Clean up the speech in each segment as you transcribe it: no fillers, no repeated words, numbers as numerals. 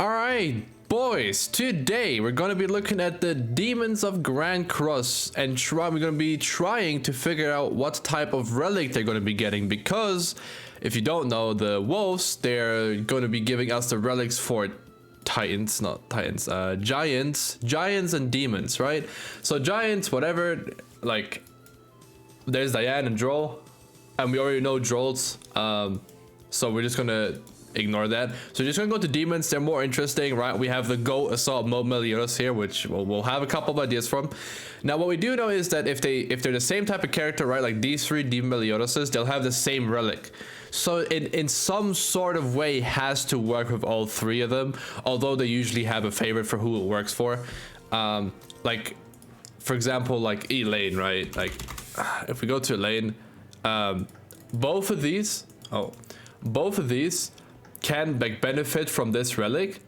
Alright, boys, today we're gonna be looking at the Demons of Grand Cross and we're gonna be trying to figure out what type of relic they're gonna be getting, because if you don't know, the wolves, they're gonna be giving us the relics for giants and demons, right? So giants, whatever, like there's Diane and Droll, and we already know Drolls, so we're just gonna ignore that. So just gonna go to demons. They're more interesting, right? We have the Goat Assault Meliodas here, which we'll have a couple of ideas from. Now what we do know is that if they're the same type of character, right, like these three Demon Meliodases, they'll have the same relic. So in some sort of way has to work with all three of them, although they usually have a favorite for who it works for. Like for example, like Elaine, right? Like if we go to Elaine, both of these can like benefit from this relic,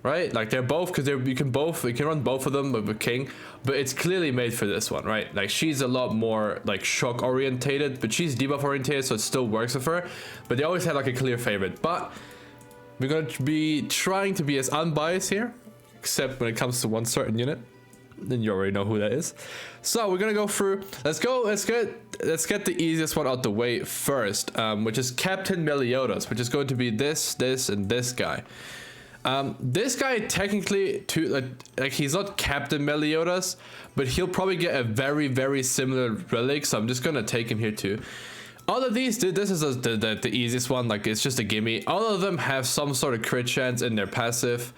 right? Like they're both, because you can run both of them with a king, but it's clearly made for this one, right? Like she's a lot more like shock orientated, but she's debuff orientated, so it still works with her. But they always have like a clear favorite. But we're going to be trying to be as unbiased here, except when it comes to one certain unit. Then you already know who that is. So we're gonna go through. Let's get the easiest one out the way first, which is Captain Meliodas, which is going to be this, and this guy. This guy technically, like he's not Captain Meliodas, but he'll probably get a very similar relic. So I'm just gonna take him here too. All of these, this is the easiest one. Like it's just a gimme. All of them have some sort of crit chance in their passive.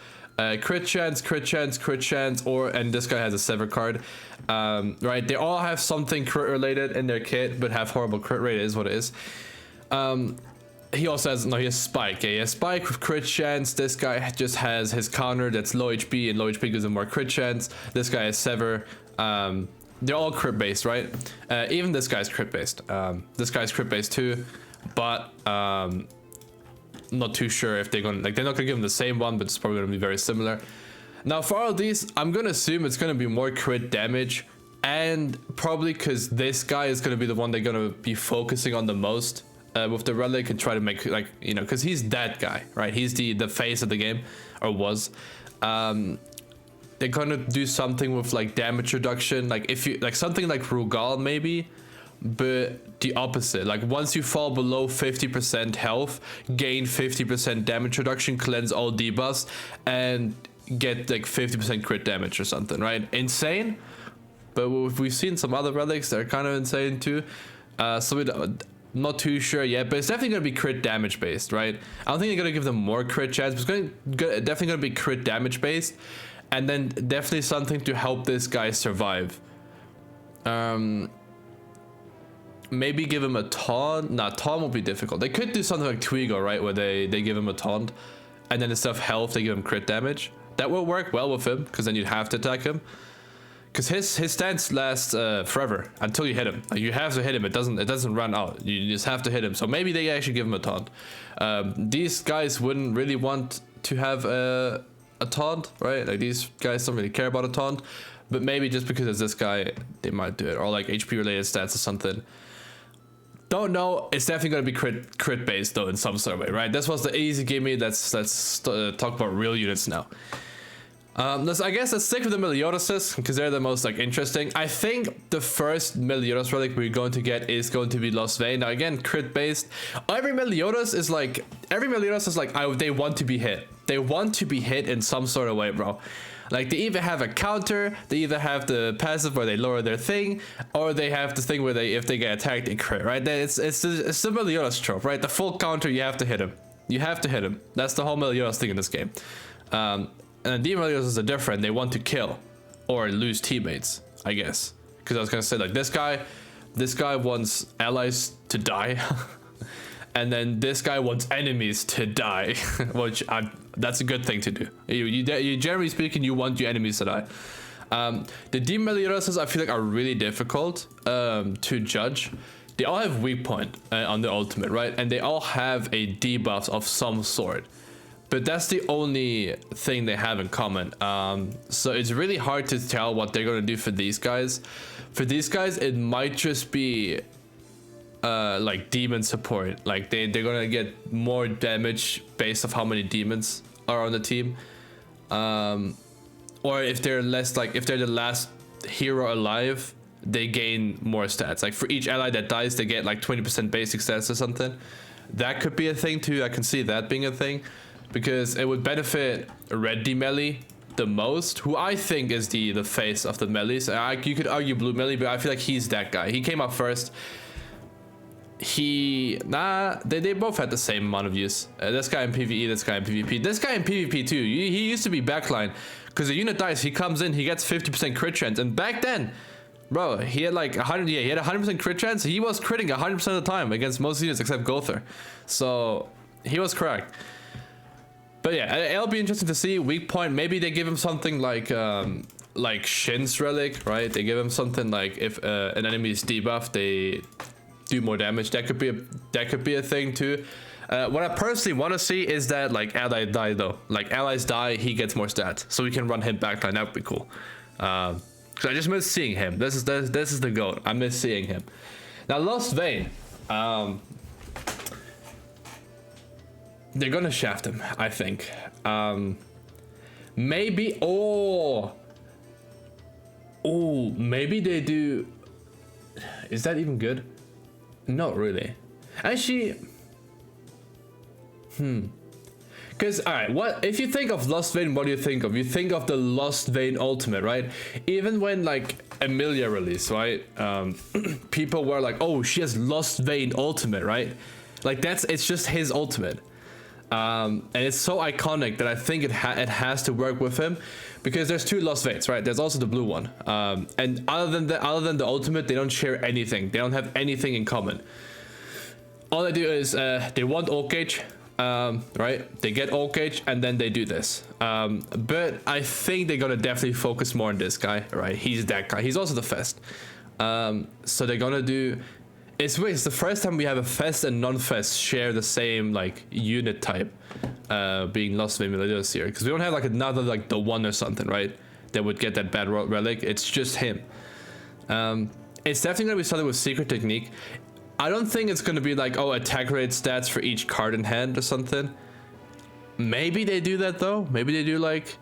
Crit chance, and this guy has a sever card, right? They all have something crit related in their kit, but have horrible crit rate. It is what it is. He also has, no, he has spike. Yeah, he has spike with crit chance. This guy just has his counter that's low HP, and low HP gives him more crit chance. This guy has sever. They're all crit based, right? Even this guy's crit based. This guy's crit based too, but not too sure if they're not gonna give him the same one, but it's probably gonna be very similar. Now for all of these, I'm gonna assume it's gonna be more crit damage, and probably because this guy is gonna be the one they're gonna be focusing on the most with the relic, and try to make, like, you know, because he's that guy, right? He's the face of the game, or was. They're gonna do something with like damage reduction, like if you like something like Rugal maybe, but the opposite. Like once you fall below 50% health, gain 50% damage reduction, cleanse all debuffs, and get like 50% crit damage or something, right? Insane. But we've seen some other relics that are kind of insane too. So we're not too sure yet, but it's definitely going to be crit damage based, right? I don't think they're going to give them more crit chance, but it's definitely going to be crit damage based, and then definitely something to help this guy survive. Maybe give him a taunt. Nah, taunt will be difficult. They could do something like Twigo, right, where they give him a taunt, and then instead of health they give him crit damage. That will work well with him, because then you'd have to attack him, because his stance lasts forever until you hit him. Like, you have to hit him. It doesn't run out. You just have to hit him. So maybe they actually give him a taunt. These guys wouldn't really want to have a taunt, right? Like these guys don't really care about a taunt, but maybe just because it's this guy, they might do it, or like HP related stats or something. Don't know. It's definitely going to be crit based though in some sort of way, right? This was the easy gimme. Let's talk about real units now. Let's stick with the Meliodases, because they're the most like interesting. I think the first Meliodas relic we're going to get is going to be Lostvayne. Now again, crit based. Every Meliodas is like they want to be hit. They want to be hit in some sort of way, bro. Like they either have a counter, they either have the passive where they lower their thing, or they have the thing where if they get attacked, they crit, right? It's the Meliodas trope, right? The full counter, you have to hit him. You have to hit him. That's the whole Meliodas thing in this game. And the Meliodas are different. They want to kill or lose teammates, I guess. Because I was gonna say, like, this guy wants allies to die. And then this guy wants enemies to die, which that's a good thing to do. You generally speaking, you want your enemies to die. The Demon Meliodas, I feel like, are really difficult to judge. They all have weak point on the ultimate, right? And they all have a debuff of some sort. But that's the only thing they have in common. So it's really hard to tell what they're going to do for these guys. For these guys, it might just be like demon support. Like they're gonna get more damage based off how many demons are on the team. Or if they're less like, if they're the last hero alive, they gain more stats. Like for each ally that dies, they get like 20% basic stats or something. That could be a thing too. I can see that being a thing, because it would benefit red MELI the most, who I think is the face of the melis. You could argue blue MELI, but I feel like he's that guy. He came up first. They both had the same amount of use. This guy in PvE, this guy in PvP, this guy in PvP too. He used to be backline, because the unit dies, he comes in, he gets 50% crit chance, and back then, bro, he had like 100. Yeah, he had 100% crit chance. He was critting 100% of the time against most units except Gother, so he was correct. But yeah, it'll be interesting to see. Weak point, maybe they give him something like Shin's Relic, right? They give him something like if an enemy is debuffed, they do more damage. That could be a thing too. What I personally want to see is that like ally die though. Like allies die, he gets more stats, so we can run him backline. That would be cool. Cause I just miss seeing him. This is the goat. I miss seeing him. Now Lostvayne, they're gonna shaft him, I think. Maybe. Maybe they do. Is that even good? Not really. Actually. Because, alright, what if you think of Lostvayne, what do you think of? You think of the Lostvayne ultimate, right? Even when like Emilia released, right? People were like, oh, she has Lostvayne ultimate, right? Like it's just his ultimate. And it's so iconic that I think it has to work with him, because there's two Lostvaynes, right? There's also the blue one. And other than the ultimate, they don't share anything. They don't have anything in common. All they do is they want ult gauge, right? They get ult gauge and then they do this. But I think they're gonna definitely focus more on this guy, right? He's that guy. He's also the Fest. So they're gonna do. It's weird. It's the first time we have a Fest and non-Fest share the same like unit type, being Lostvayne Meliodas here, because we don't have like another like the one or something, right? That would get that bad relic. It's just him. It's definitely gonna be something with secret technique. I don't think it's gonna be like, oh, attack rate stats for each card in hand or something. Maybe they do that though. Maybe they do like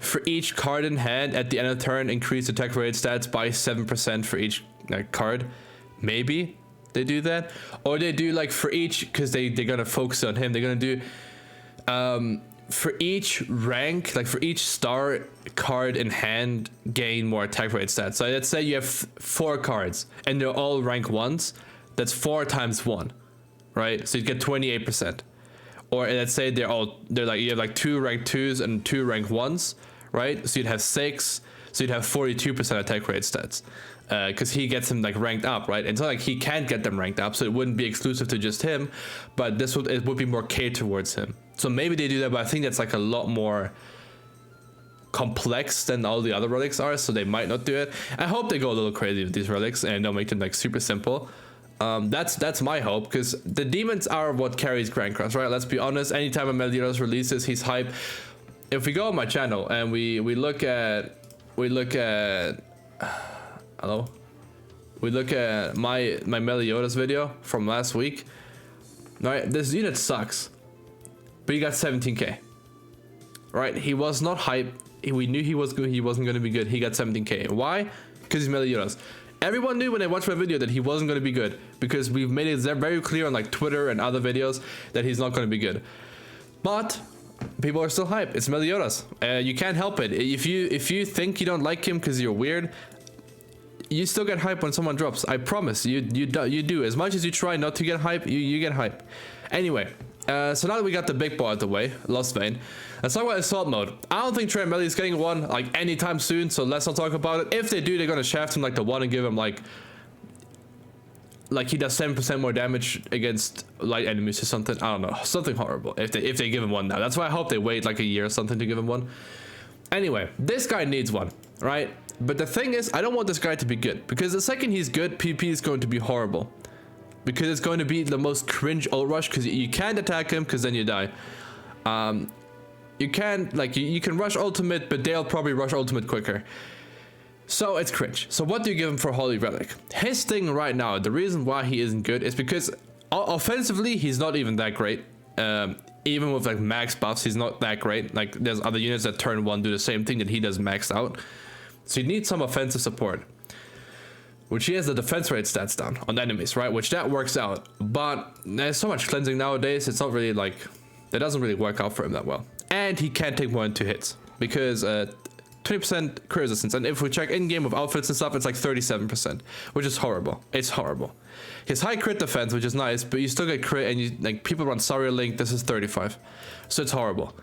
for each card in hand at the end of the turn, increase attack rate stats by 7% for each card. Maybe they do that, or they do like for each, because they're gonna focus on him. They're gonna do for each rank, like for each star card in hand, gain more attack rate stats. So let's say you have 4 cards and they're all rank 1s. That's 4 times 1, right? So you get 28%. Or let's say they're like, you have like 2 rank 2s and 2 rank 1s, right? So you'd have 6. So you'd have 42% attack rate stats. Because he gets him like ranked up, right? It's not like he can't get them ranked up, so it wouldn't be exclusive to just him, but it would be more catered towards him. So maybe they do that, but I think that's like a lot more complex than all the other relics are, so they might not do it. I hope they go a little crazy with these relics and they'll make them like super simple. That's my hope, because the demons are what carries Grand Cross, right? Let's be honest. Anytime a Meliodas releases, he's hype. If we go on my channel and we look at hello. We look at my Meliodas video from last week. Alright, this unit sucks, but he got 17k. Right, he was not hype. We knew he wasn't going to be good. He got 17k. Why? Because he's Meliodas. Everyone knew when they watched my video that he wasn't going to be good, because we've made it very clear on like Twitter and other videos that he's not going to be good. But people are still hype. It's Meliodas. You can't help it. If you think you don't like him because you're weird, you still get hype when someone drops. I promise you do. As much as you try not to get hype, you get hype. Anyway, so now that we got the big ball out the way, Lostvayne, let's talk about assault mode. I don't think MELI is getting one like anytime soon, so let's not talk about it. If they do, they're gonna shaft him like the one and give him like he does 7% more damage against light enemies or something. I don't know, something horrible. If they give him one now, that's why I hope they wait like a year or something to give him one. Anyway, this guy needs one, right? But the thing is, I don't want this guy to be good, because the second he's good, PP is going to be horrible, because it's going to be the most cringe ult rush, because you can't attack him because then you die. You can't, like, you can rush ultimate, but they'll probably rush ultimate quicker. So it's cringe. So what do you give him for Holy Relic? His thing right now, the reason why he isn't good is because offensively, he's not even that great. even with like max buffs, he's not that great. Like there's other units that turn 1 do the same thing that he does maxed out. So you need some offensive support, which he has the defense rate stats down on enemies, right? Which that works out, but there's so much cleansing nowadays. It's not really like, that doesn't really work out for him that well. And he can't take more than 2 hits because 20% crit resistance. And if we check in game with outfits and stuff, it's like 37%, which is horrible. It's horrible. He has high crit defense, which is nice, but you still get crit, and you like people run Sora Link. This is 35, so it's horrible.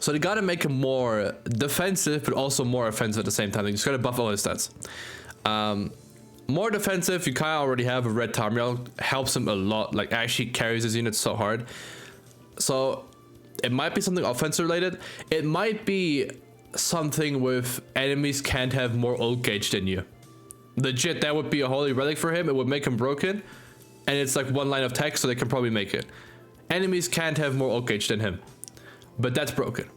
So they gotta make him more defensive, but also more offensive at the same time. They just gotta buff all his stats. More defensive, you kinda already have a red Tamriel, helps him a lot, like actually carries his units so hard. So it might be something offensive related. It might be something with enemies can't have more ult gauge than you. Legit, that would be a holy relic for him. It would make him broken, and it's like 1 line of text, so they can probably make it. Enemies can't have more ult gauge than him, but that's broken.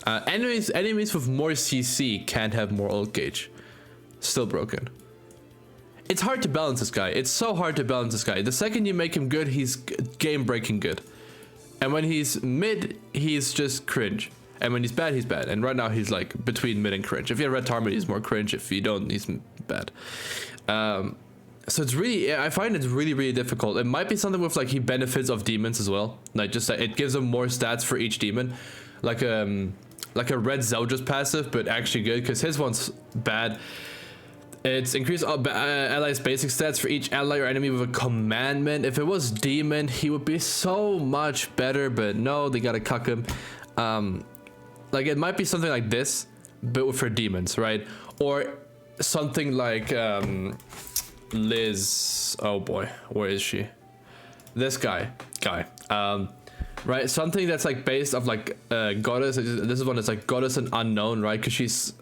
Enemies with more CC can't have more ult gauge. Still broken. It's hard to balance this guy. It's so hard to balance this guy. The second you make him good, he's game breaking good. And when he's mid, he's just cringe. And when he's bad, he's bad. And right now he's like between mid and cringe. If you have red Target, he's more cringe. If you don't, he's bad. So it's really, I find it's really, really difficult. It might be something with like he benefits of demons as well. Like just that it gives him more stats for each demon. Like a red Zeldris passive, but actually good because his one's bad. It's increased allies basic stats for each ally or enemy with a commandment. If it was demon, he would be so much better, but no, they gotta cuck him. Like it might be something like this, but for demons, right? Or something like Liz. Oh boy, where is she? This guy. Right, something that's like based off like goddess. This is one that's like goddess and unknown, right? Because she's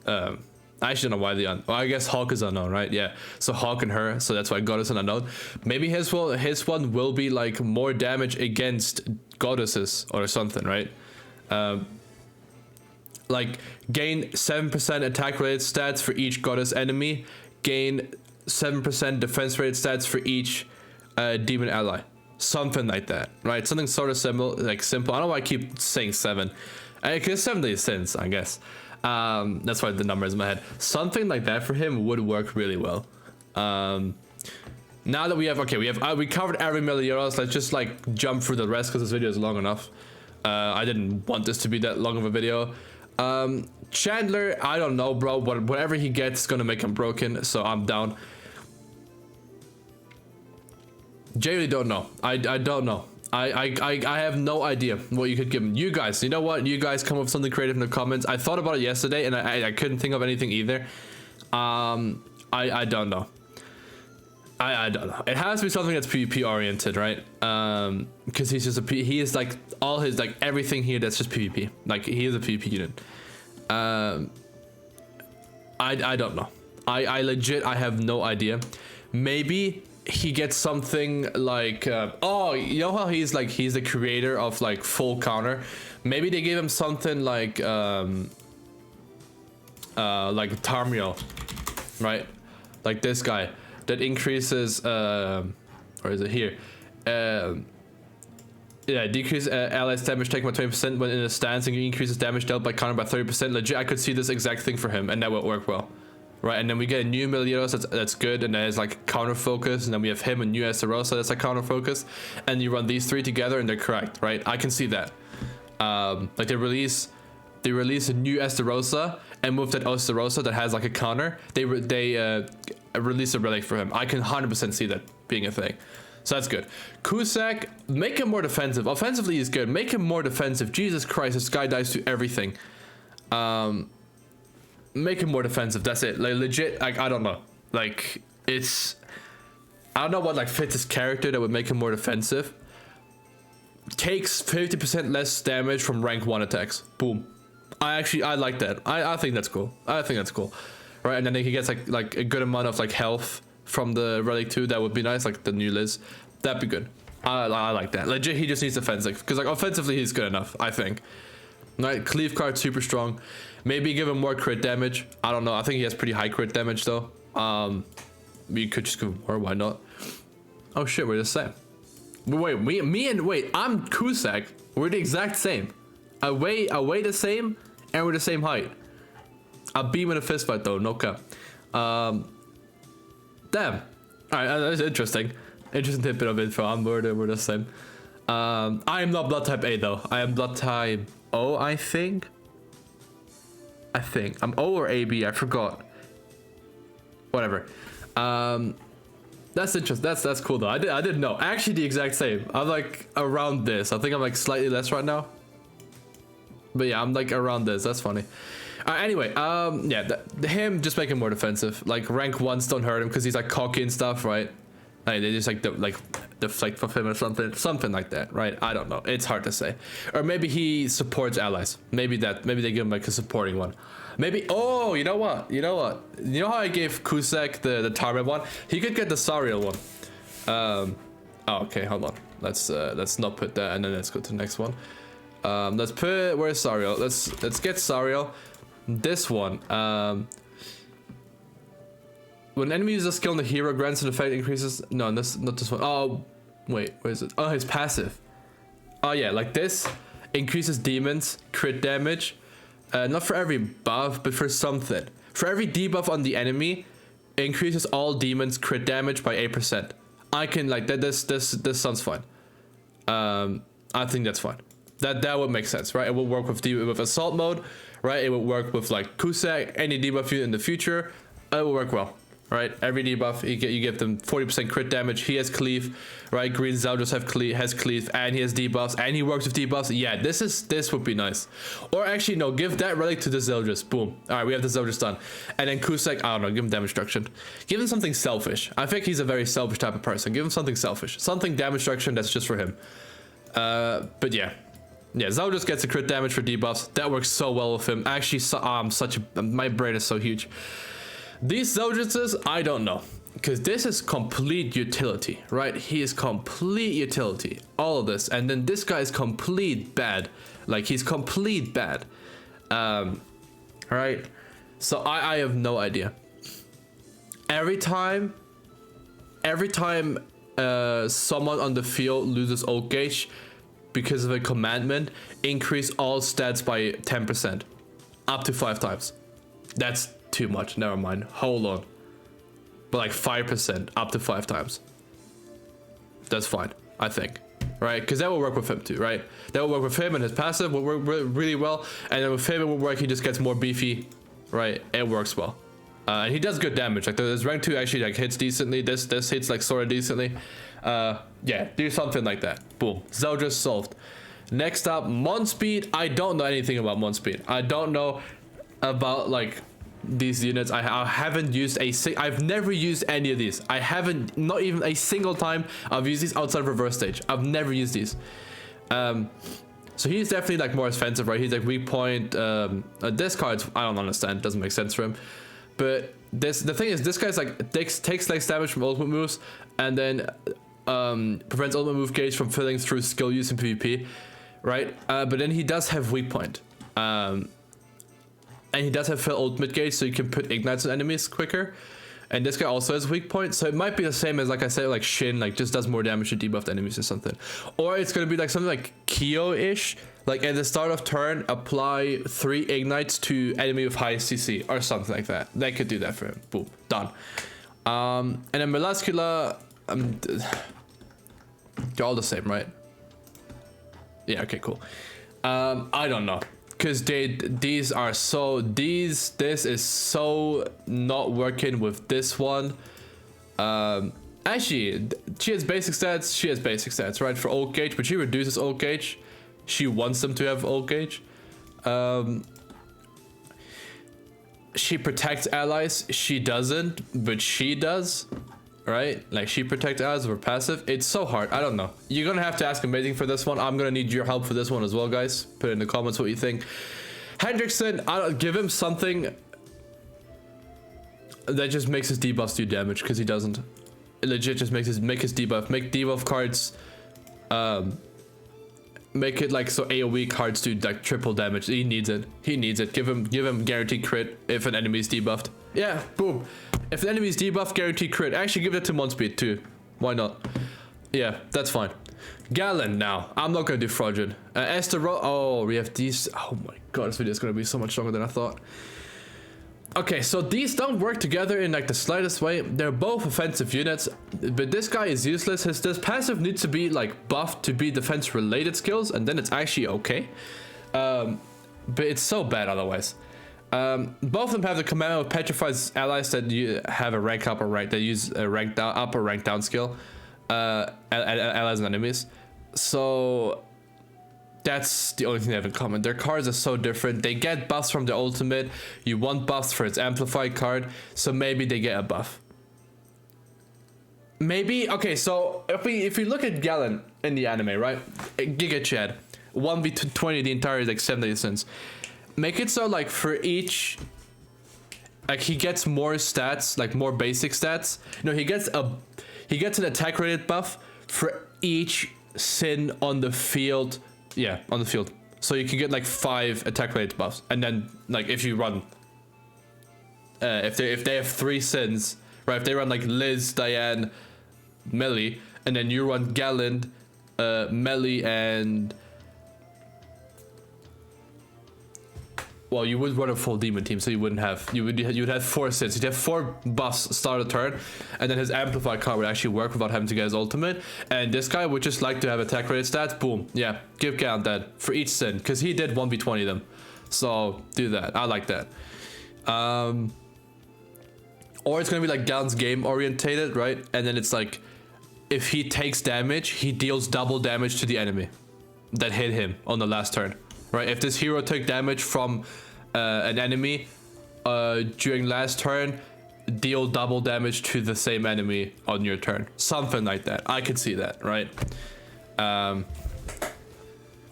I actually don't know why well, I guess Hawk is unknown, right? Yeah, so Hawk and her, so that's why goddess and unknown. Maybe his one will be like more damage against goddesses or something, right? Like gain 7% attack related stats for each goddess enemy, gain 7% defense rated stats for each demon ally, something like that, right? Something sort of simple. I don't know why I keep saying 7, because 7 makes sense, I guess. That's why the number is in my head. Something like that for him would work really well. Now that we covered every Meliodas. Let's just like jump through the rest because this video is long enough. I didn't want this to be that long of a video. Chandler, I don't know, bro. Whatever he gets is gonna make him broken, so I'm down. Genuinely don't know. I don't know. I have no idea what you could give him. You guys, you know what? You guys come up with something creative in the comments. I thought about it yesterday and I couldn't think of anything either. I don't know. I don't know. It has to be something that's PvP oriented, right? Because he is like all his like everything here that's just PvP. Like he is a PvP unit. I don't know. I legit I have no idea. Maybe he gets something like oh, you know how he's the creator of like full counter. Maybe they gave him something like Tamriel, right? Like this guy that increases where is it here? Yeah, decrease allies damage taken by 20% when in a stance, and increases damage dealt by counter by 30%. Legit, I could see this exact thing for him, and that would work well. Right, and then we get a new Meliodas that's good, and there's like counter focus, and then we have him and new Estarossa that's like counter focus, and you run these 3 together and they're correct, right? I can see that. Like they release a new Estarossa, and with that Estarossa that has like a counter, they release a relic for him. I can 100% see that being a thing. So that's good. Cusack, make him more defensive. Offensively he's good. Make him more defensive. Jesus Christ, this guy dies to everything. Make him more defensive. That's it. Like legit. Like I don't know. Like it's. I don't know what like fits his character that would make him more defensive. Takes 50% less damage from rank 1 attacks. Boom. I like that. I think that's cool. I think that's cool. Right, and then he gets like a good amount of like health from the relic too. That would be nice. Like the new Liz. That'd be good. I like that. Legit. He just needs defensive because like offensively he's good enough. I think. Right, cleave card super strong. Maybe give him more crit damage. I don't know. I think he has pretty high crit damage though. We could just give him more. Why not? Oh shit, we're the same. Wait, wait, I'm Cusack. We're the exact same. I weigh the same, and we're the same height. I'll beat him in a fist fight though, no cap. Damn. Alright, that's interesting. Interesting tidbit of info. We're the same. I am not blood type A though. I am blood type O, I think. I'm O or AB, I forgot. Whatever. That's interesting. That's cool though. I didn't know. Actually the exact same. I'm like around this. I think I'm like slightly less right now. But yeah, I'm like around this. That's funny. Anyway, yeah, him just make him more defensive. Like rank 1s don't hurt him because he's like cocky and stuff, right? Like, they just like deflect from him or something like that, right? I don't know. It's hard to say. Or maybe he supports allies. Maybe they give him like a supporting one. Maybe. Oh, you know what? You know how I gave Cusack the Tarman one? He could get the Sariel one. Oh, okay, hold on. Let's not put that, and then let's go to the next one. Let's put, where's Sariel? Let's get Sariel. This one. When enemy uses a skill on the hero, grants an effect increases. No, not this one. Oh, wait, where is it? Oh, his passive. Oh yeah, like this increases demons crit damage. Not for every buff, but for something. For every debuff on the enemy, it increases all demons crit damage by 8%. I can like that. This sounds fine. I think that's fine. That would make sense, right? It will work with assault mode, right? It will work with like Cusack, any debuff unit in the future. It will work well, right? Every debuff you give them 40% crit damage. He has cleave, right? Green Zeldris has cleave, and he has debuffs, and he works with debuffs. Yeah, this would be nice. Or actually, no, give that relic to the Zeldris. Boom. All right, we have the Zeldris done, and then Cusack. I don't know. Give him damage destruction. Give him something selfish. I think he's a very selfish type of person. Give him something selfish, something damage destruction that's just for him. But yeah. Yeah, Zeldris gets a crit damage for debuffs. That works so well with him. Actually, my brain is so huge. These Zeldrises, I don't know. Because this is complete utility, right? He is complete utility. All of this. And then this guy is complete bad. Like, he's complete bad. Right? So I have no idea. Every time someone on the field loses ult gauge, because of a commandment, increase all stats by 10%, up to 5 times. That's too much. Never mind. Hold on. But like 5%, up to 5 times. That's fine, I think, right? Because that will work with him too, right? That will work with him, and his passive will work really well. And then with him, it will work. He just gets more beefy, right? It works well, and he does good damage. Like this rank 2 actually like hits decently. This hits like Sora decently. Yeah, do something like that. Boom. Zeldris solved. Next up, Mon Speed. I don't know anything about Mon Speed. I don't know about like these units. I haven't used I've never used any of these. I haven't, not even a single time I've used these outside of reverse stage. I've never used these. So he's definitely like more offensive, right? He's like weak point. This card, I don't understand. It doesn't make sense for him. But the thing is, this guy's like takes less damage from ultimate moves, and then prevents ultimate move gauge from filling through skill use in PvP, right? But then he does have weak point, and he does have fill ultimate gauge, so you can put ignites on enemies quicker. And this guy also has weak point, so it might be the same as, like I said, like Shin, like just does more damage to debuffed enemies or something. Or it's gonna be like something like Kyo-ish, like at the start of turn, apply 3 ignites to enemy with high CC or something like that. They could do that for him. Boom, done. And then Melascula, they're all the same, right? Yeah, okay, cool. I don't know. Because this is so not working with this one. Actually, she has basic stats, right, for ult gauge, but she reduces ult gauge. She wants them to have ult gauge. She protects allies. She doesn't, but she does, right? Like, she protects allies with her passive. It's so hard. I don't know. You're gonna have to ask Amazing for this one. I'm gonna need your help for this one as well, guys. Put in the comments what you think. Hendrickson, I'll give him something that just makes his debuffs do damage, because he doesn't. It legit just make his debuff. Make debuff cards, make it like so AoE cards do like triple damage. He needs it. He needs it. Give him guaranteed crit if an enemy's debuffed. Yeah, boom. If the enemy's debuffed, guaranteed crit. Actually, give it to Mon Speed too. Why not? Yeah, that's fine. Galen now. I'm not gonna do Fraudulent. Estarossa. Oh, we have these. Oh my god, this video is gonna be so much longer than I thought. Okay, so these don't work together in like the slightest way. They're both offensive units, but this guy is useless. This passive needs to be like buffed to be defense related skills, and then it's actually okay. But it's so bad otherwise. Both of them have the command of petrifies allies that you have a rank up or rank that use a rank down up or rank down skill, allies and enemies. So that's the only thing they have in common. Their cards are so different. They get buffs from the ultimate. You want buffs for its amplified card, so maybe they get a buff. Maybe. Okay, so if we look at Galen in the anime, right? Giga Chad, 1v20, the entire is like 70 cents. Make it so like for each, like he gets more stats, like more basic stats. No, he gets an attack rated buff for each sin on the field. Yeah, on the field. So you can get like 5 attack rated buffs, and then like if you run, if they have 3 sins, right? If they run like Liz, Diane, MELI, and then you run Galen, MELI, and well, you would run a full demon team, so you wouldn't have you'd have 4 sins. You'd have 4 buffs start a turn, and then his amplified card would actually work without having to get his ultimate. And this guy would just like to have attack rated stats. Boom, yeah, give Galen that for each sin, because he did 1v20 them. So do that. I like that. Or it's gonna be like Galen's game orientated, right? And then it's like if he takes damage, he deals double damage to the enemy that hit him on the last turn. Right, if this hero took damage from an enemy during last turn, deal double damage to the same enemy on your turn. Something like that. I could see that, right?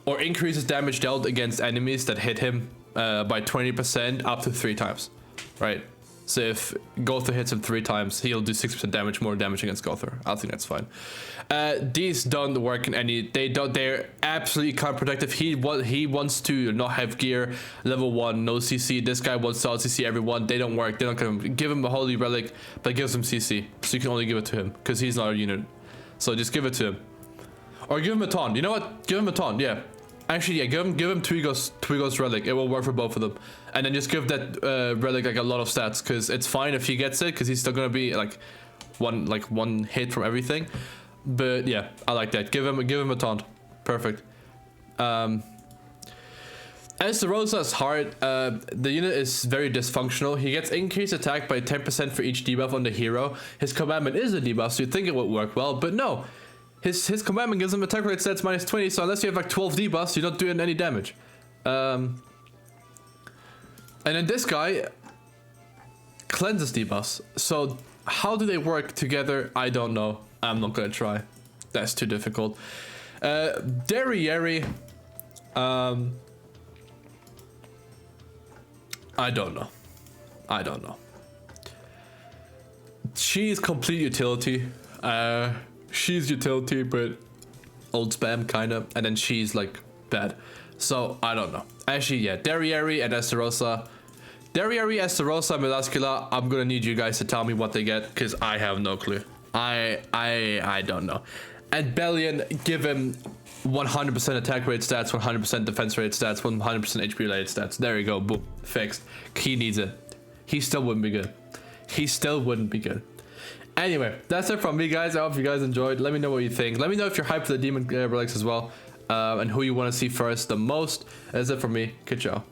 Or increases damage dealt against enemies that hit him by 20% up to 3 times, right? So if Gother hits him 3 times, he'll do 6% damage, more damage against Gother. I think that's fine. These don't work in any. They're absolutely counterproductive. He wants to not have gear, level 1, no CC. This guy wants to CC everyone. They don't work. They don't give him a holy relic, but gives him CC. So you can only give it to him because he's not a unit. So just give it to him, or give him a taunt. You know what? Give him a taunt. Yeah. Actually, yeah, give him Twigos Relic. It will work for both of them. And then just give that Relic like a lot of stats, because it's fine if he gets it, because he's still gonna be like one hit from everything. But yeah, I like that. Give him a taunt. Perfect. Estarossa is hard. The unit is very dysfunctional. He gets increased attack by 10% for each debuff on the hero. His commandment is a debuff, so you'd think it would work well, but no. His commandment gives him attack rate stats minus 20, so unless you have like 12 debuffs, you're not doing any damage. And then this guy cleanses debuffs. So how do they work together? I don't know. I'm not gonna try. That's too difficult. Derriere. I don't know. She's complete utility. She's utility, but old spam kind of, and then she's like bad. So I don't know. Actually, yeah, Derriere and Estarossa. Derriere, Estarossa, Melascula. I'm gonna need you guys to tell me what they get, because I have no clue. I don't know. And Bellion, give him 100% attack rate stats, 100% defense rate stats, 100% HP related stats. There you go. Boom. Fixed. He needs it. He still wouldn't be good. Anyway, that's it from me, guys. I hope you guys enjoyed. Let me know what you think. Let me know if you're hyped for the Demon Relics as well, and who you want to see first the most. That's it from me. Good job.